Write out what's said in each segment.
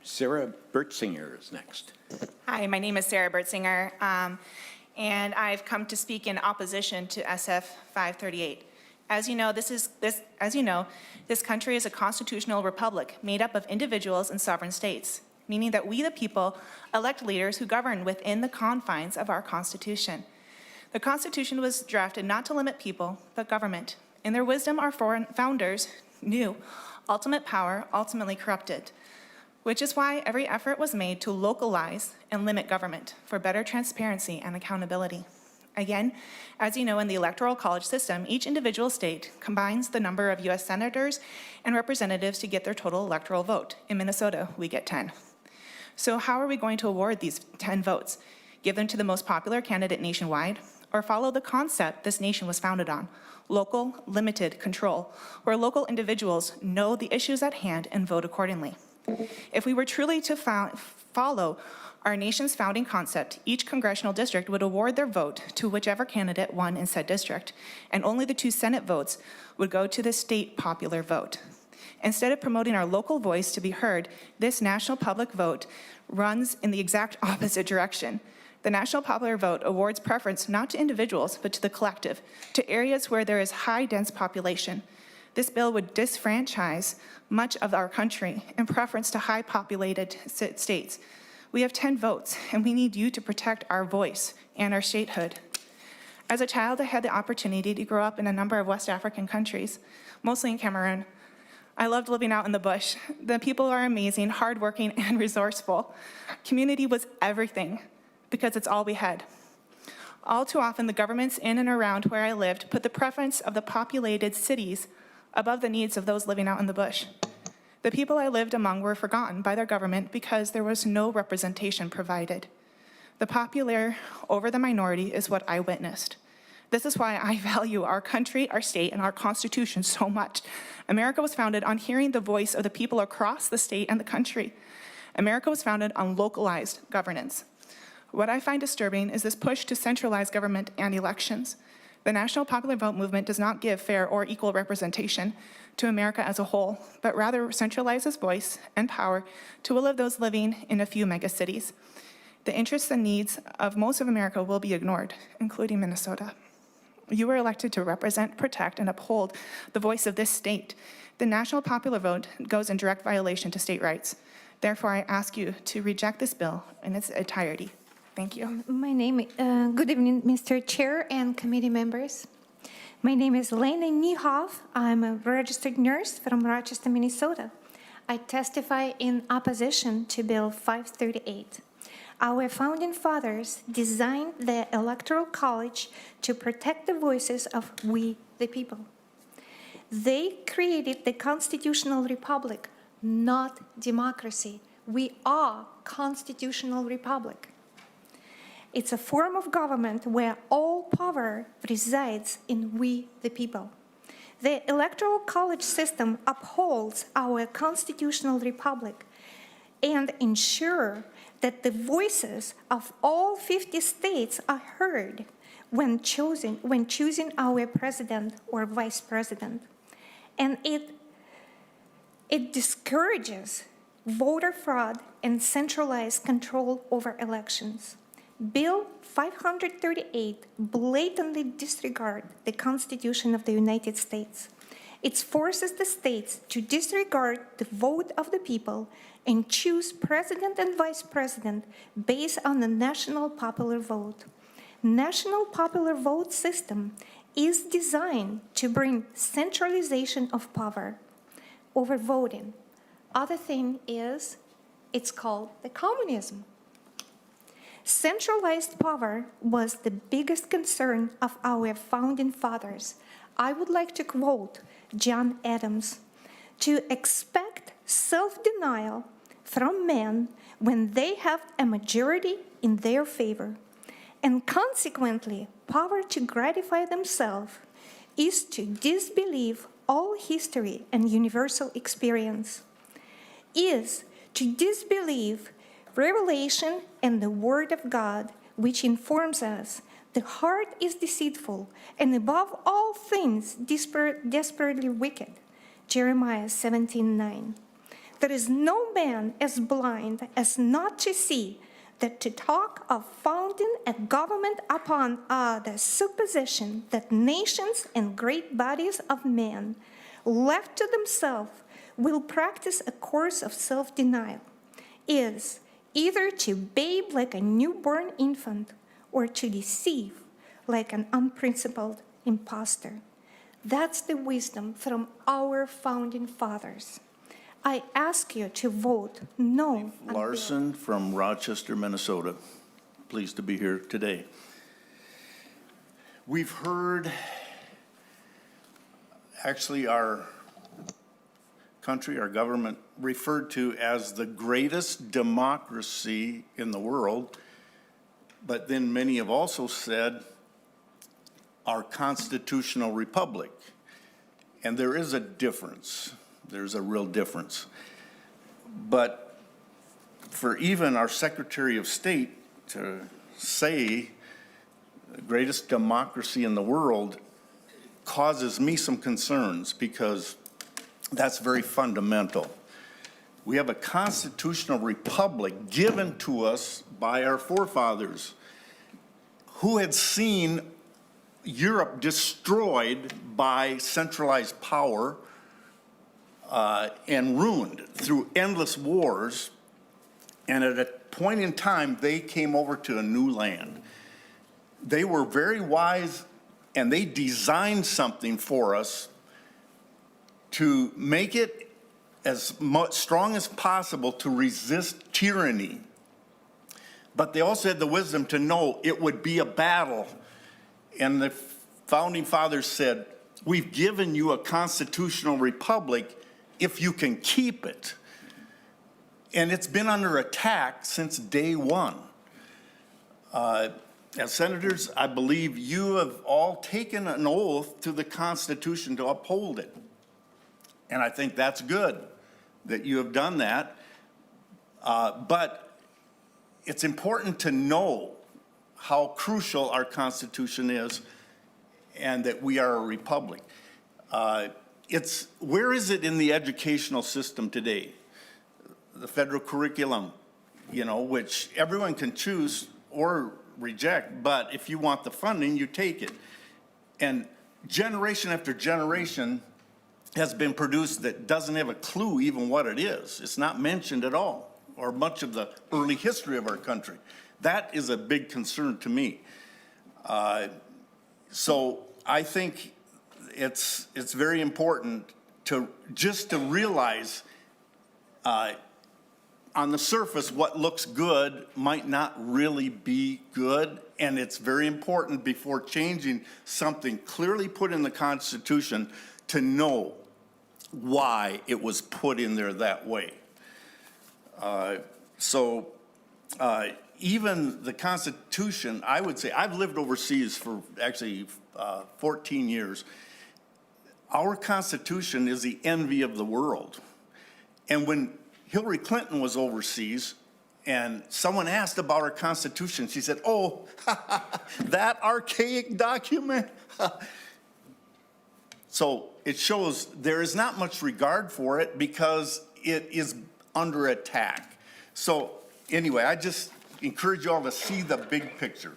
Sarah Bertsinger is next. Hi, my name is Sarah Bertsinger, and I've come to speak in opposition to SF 538. As you know, this country is a constitutional republic made up of individuals and sovereign states, meaning that we, the people, elect leaders who govern within the confines of our Constitution. The Constitution was drafted not to limit people, but government. In their wisdom, our founders knew ultimate power ultimately corrupted, which is why every effort was made to localize and limit government for better transparency and accountability. Again, as you know, in the Electoral College system, each individual state combines the number of US senators and representatives to get their total electoral vote. In Minnesota, we get 10. So how are we going to award these 10 votes? Give them to the most popular candidate nationwide, or follow the concept this nation was founded on, local, limited control, where local individuals know the issues at hand and vote accordingly? If we were truly to follow our nation's founding concept, each congressional district would award their vote to whichever candidate won in said district, and only the 2 Senate votes would go to the state popular vote. Instead of promoting our local voice to be heard, this national public vote runs in the exact opposite direction. The national popular vote awards preference not to individuals, but to the collective, to areas where there is high dense population. This bill would disfranchise much of our country in preference to high populated states. We have 10 votes, and we need you to protect our voice and our statehood. As a child, I had the opportunity to grow up in a number of West African countries, mostly in Cameroon. I loved living out in the bush. The people are amazing, hardworking, and resourceful. Community was everything, because it's all we had. All too often, the governments in and around where I lived put the preference of the populated cities above the needs of those living out in the bush. The people I lived among were forgotten by their government because there was no representation provided. The popular over the minority is what I witnessed. This is why I value our country, our state, and our Constitution so much. America was founded on hearing the voice of the people across the state and the country. America was founded on localized governance. What I find disturbing is this push to centralize government and elections. The National Popular Vote movement does not give fair or equal representation to America as a whole, but rather centralizes voice and power to will of those living in a few megacities. The interests and needs of most of America will be ignored, including Minnesota. You were elected to represent, protect, and uphold the voice of this state. The National Popular Vote goes in direct violation to state rights. Therefore, I ask you to reject this bill in its entirety. Thank you. Good evening, Mr. Chair and committee members. My name is Lena Niehoff. I'm a registered nurse from Rochester, Minnesota. I testify in opposition to Bill 538. Our founding fathers designed the Electoral College to protect the voices of we, the people. They created the constitutional republic, not democracy. We are constitutional republic. It's a form of government where all power resides in we, the people. The Electoral College system upholds our constitutional republic and ensures that the voices of all 50 states are heard when choosing our president or vice president. And it discourages voter fraud and centralized control over elections. Bill 538 blatantly disregards the Constitution of the United States. It forces the states to disregard the vote of the people and choose president and vice president based on the national popular vote. National popular vote system is designed to bring centralization of power over voting. Other thing is, it's called the communism. Centralized power was the biggest concern of our founding fathers. I would like to quote John Adams, "To expect self-denial from men when they have a majority in their favor, and consequently power to gratify themselves, is to disbelieve all history and universal experience, is to disbelieve revelation and the word of God, which informs us the heart is deceitful and above all things desperately wicked." Jeremiah 17:9. there is no man as blind as not to see that to talk of founding a government upon the supposition that nations and great bodies of men, left to themselves, will practice a course of self-denial, is either to babe like a newborn infant or to deceive like an unprincipled impostor. That's the wisdom from our founding fathers. I ask you to vote no on the bill. Larson from Rochester, Minnesota. Pleased to be here today. We've heard, actually, our country, our government, referred to as the greatest democracy in the world, but then many have also said our constitutional republic. And there is a difference. There's a real difference. But for even our Secretary of State to say the greatest democracy in the world causes me some concerns, because that's very fundamental. We have a constitutional republic given to us by our forefathers who had seen Europe destroyed by centralized power and ruined through endless wars. And at a point in time, they came over to a new land. They were very wise, and they designed something for us to make it as much strong as possible to resist tyranny. But they also had the wisdom to know it would be a battle. And the founding fathers said, we've given you a constitutional republic if you can keep it. And it's been under attack since day one. As senators, I believe you have all taken an oath to the Constitution to uphold it. And I think that's good that you have done that. But it's important to know how crucial our Constitution is and that we are a republic. Where is it in the educational system today? The federal curriculum, which everyone can choose or reject, but if you want the funding, you take it. And generation after generation has been produced that doesn't have a clue even what it is. It's not mentioned at all, or much of the early history of our country. That is a big concern to me. So I think it's very important to realize on the surface what looks good might not really be good, and it's very important before changing something clearly put in the Constitution to know why it was put in there that way. Even the Constitution, I would say, I've lived overseas for actually 14 years. Our Constitution is the envy of the world. And when Hillary Clinton was overseas and someone asked about our Constitution, she said, oh, that archaic document. So it shows there is not much regard for it because it is under attack. So anyway, I just encourage you all to see the big picture.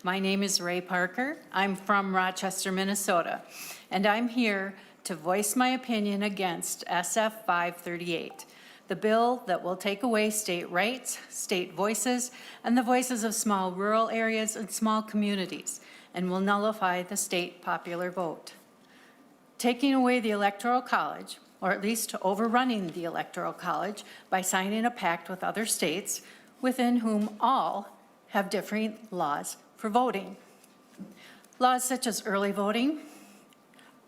My name is Ray Parker. I'm from Rochester, Minnesota, and I'm here to voice my opinion against SF 538, the bill that will take away state rights, state voices, and the voices of small rural areas and small communities, and will nullify the state popular vote. Taking away the Electoral College, or at least overrunning the Electoral College by signing a pact with other states within whom all have differing laws for voting. Laws such as early voting,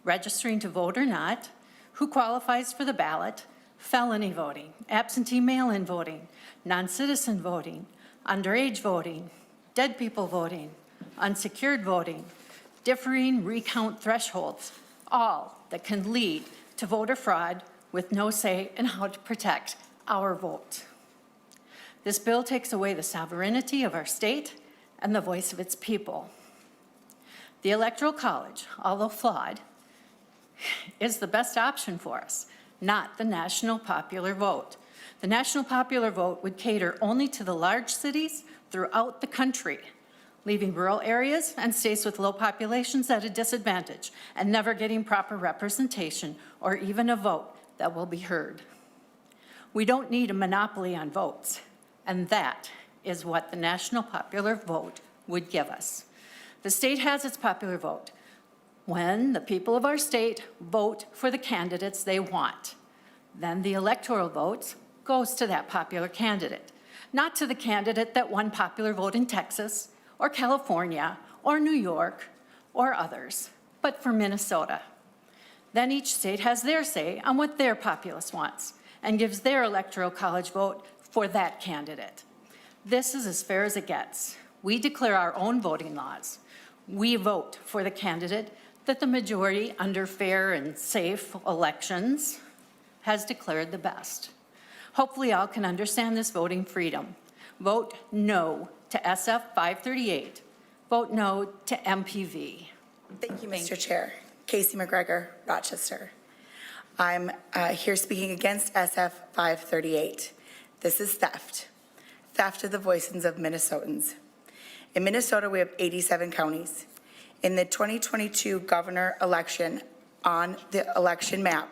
registering to vote or not, who qualifies for the ballot, felony voting, absentee mail-in voting, non-citizen voting, underage voting, dead people voting, unsecured voting, differing recount thresholds, all that can lead to voter fraud with no say in how to protect our vote. This bill takes away the sovereignty of our state and the voice of its people. The Electoral College, although flawed, is the best option for us, not the national popular vote. The national popular vote would cater only to the large cities throughout the country, leaving rural areas and states with low populations at a disadvantage and never getting proper representation or even a vote that will be heard. We don't need a monopoly on votes, and that is what the national popular vote would give us. The state has its popular vote when the people of our state vote for the candidates they want. Then the electoral vote goes to that popular candidate, not to the candidate that won popular vote in Texas or California or New York or others, but for Minnesota. Then each state has their say on what their populace wants and gives their electoral college vote for that candidate. This is as fair as it gets. We declare our own voting laws. We vote for the candidate that the majority under fair and safe elections has declared the best. Hopefully all can understand this voting freedom. Vote no to SF 538. Vote no to MPV. Thank you, Mr. Chair. Casey McGregor, Rochester. I'm here speaking against SF 538. This is theft. Theft of the voices of Minnesotans. In Minnesota, we have 87 counties. In the 2022 governor election, on the election map,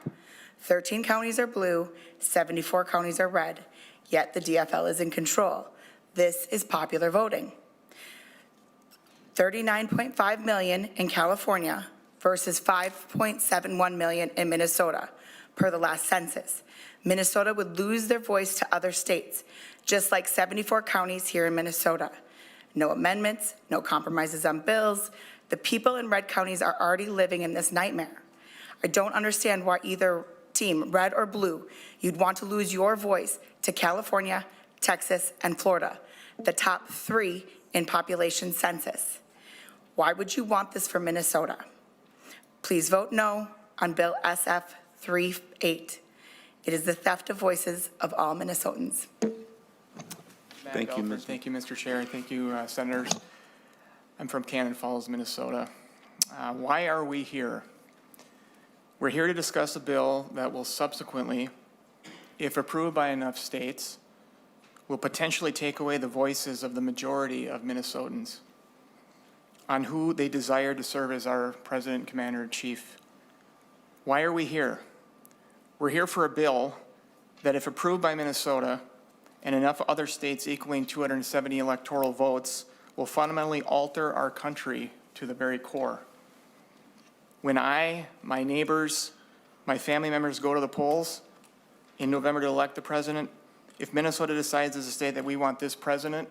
13 counties are blue, 74 counties are red, yet the DFL is in control. This is popular voting. 39.5 million in California versus 5.71 million in Minnesota, per the last census. Minnesota would lose their voice to other states, just like 74 counties here in Minnesota. No amendments, no compromises on bills. The people in red counties are already living in this nightmare. I don't understand why either team, red or blue, you'd want to lose your voice to California, Texas, and Florida, the top 3 in population census. Why would you want this for Minnesota? Please vote no on Bill SF 38. It is the theft of voices of all Minnesotans. Thank you, Ms. Thank you, Mr. Chair. Thank you, Senators. I'm from Cannon Falls, Minnesota. Why are we here? We're here to discuss a bill that will subsequently, if approved by enough states, will potentially take away the voices of the majority of Minnesotans on who they desire to serve as our President, Commander in Chief. Why are we here? We're here for a bill that, if approved by Minnesota and enough other states equaling 270 electoral votes, will fundamentally alter our country to the very core. When I, my neighbors, my family members go to the polls in November to elect the president, if Minnesota decides as a state that we want this president,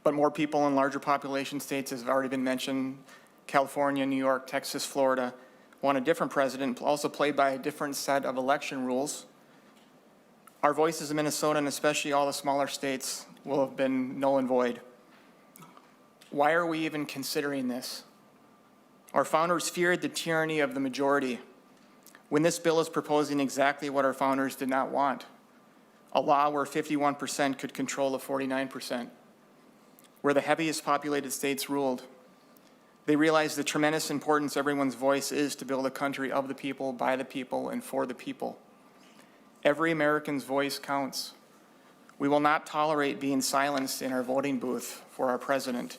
but more people in larger population states, as have already been mentioned, California, New York, Texas, Florida, want a different president, also played by a different set of election rules, our voices in Minnesota, and especially all the smaller states, will have been null and void. Why are we even considering this? Our founders feared the tyranny of the majority. When this bill is proposing exactly what our founders did not want, a law where 51% could control the 49%, where the heaviest populated states ruled. They realized the tremendous importance everyone's voice is to build a country of the people, by the people, and for the people. Every American's voice counts. We will not tolerate being silenced in our voting booth for our president.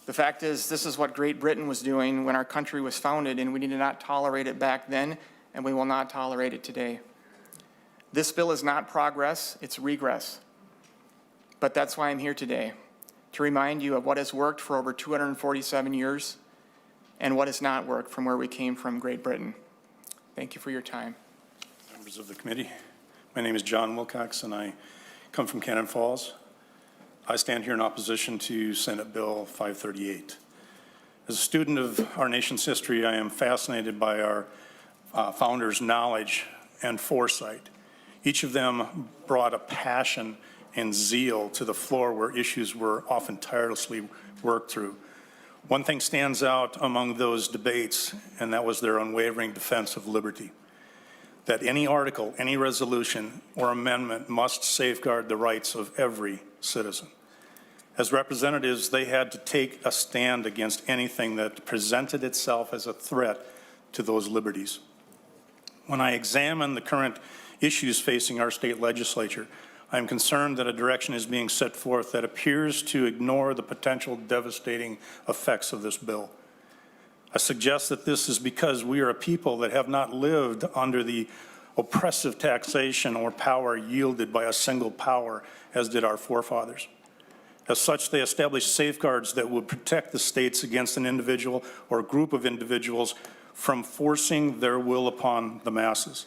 The fact is, this is what Great Britain was doing when our country was founded, and we did not tolerate it back then, and we will not tolerate it today. This bill is not progress, it's regress. But that's why I'm here today, to remind you of what has worked for over 247 years and what has not worked from where we came from, Great Britain. Thank you for your time. Members of the committee, my name is John Wilcox, and I come from Cannon Falls. I stand here in opposition to Senate Bill 538. As a student of our nation's history, I am fascinated by our founders' knowledge and foresight. Each of them brought a passion and zeal to the floor where issues were often tirelessly worked through. One thing stands out among those debates, and that was their unwavering defense of liberty. That any article, any resolution, or amendment must safeguard the rights of every citizen. As representatives, they had to take a stand against anything that presented itself as a threat to those liberties. When I examine the current issues facing our state legislature, I am concerned that a direction is being set forth that appears to ignore the potential devastating effects of this bill. I suggest that this is because we are a people that have not lived under the oppressive taxation or power yielded by a single power, as did our forefathers. As such, they established safeguards that would protect the states against an individual or group of individuals from forcing their will upon the masses.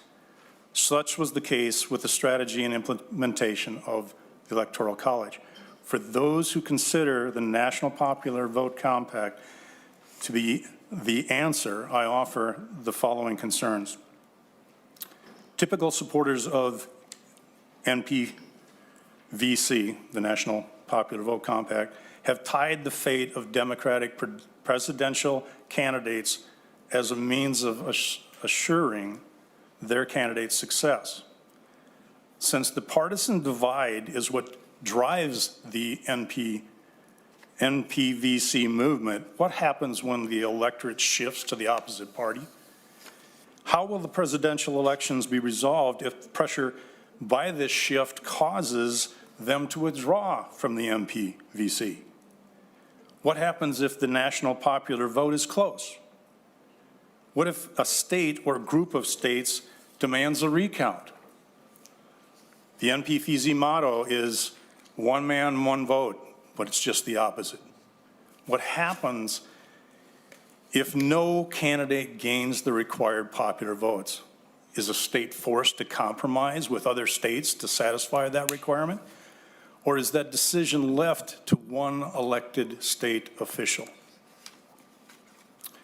Such was the case with the strategy and implementation of the Electoral College. For those who consider the National Popular Vote Compact to be the answer, I offer the following concerns. Typical supporters of NPVC, the National Popular Vote Compact, have tied the fate of Democratic presidential candidates as a means of assuring their candidate's success. Since the partisan divide is what drives the NPVC movement, what happens when the electorate shifts to the opposite party? How will the presidential elections be resolved if pressure by this shift causes them to withdraw from the NPVC? What happens if the national popular vote is close? What if a state or group of states demands a recount? The NPVC motto is one man, one vote, but it's just the opposite. What happens if no candidate gains the required popular votes? Is a state forced to compromise with other states to satisfy that requirement? Or is that decision left to one elected state official?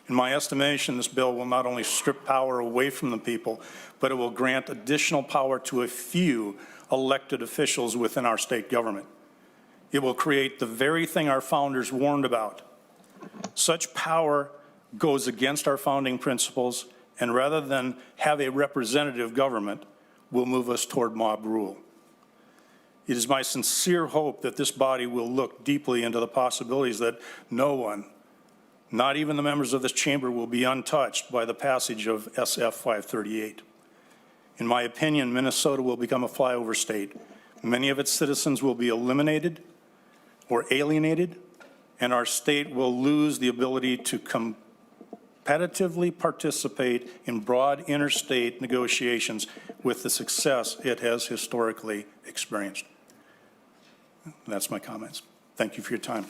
In my estimation, this bill will not only strip power away from the people, but it will grant additional power to a few elected officials within our state government. It will create the very thing our founders warned about. Such power goes against our founding principles, and rather than have a representative government, will move us toward mob rule. It is my sincere hope that this body will look deeply into the possibilities that no one, not even the members of this chamber, will be untouched by the passage of SF 538. In my opinion, Minnesota will become a flyover state. Many of its citizens will be eliminated or alienated, and our state will lose the ability to competitively participate in broad interstate negotiations with the success it has historically experienced. That's my comments. Thank you for your time.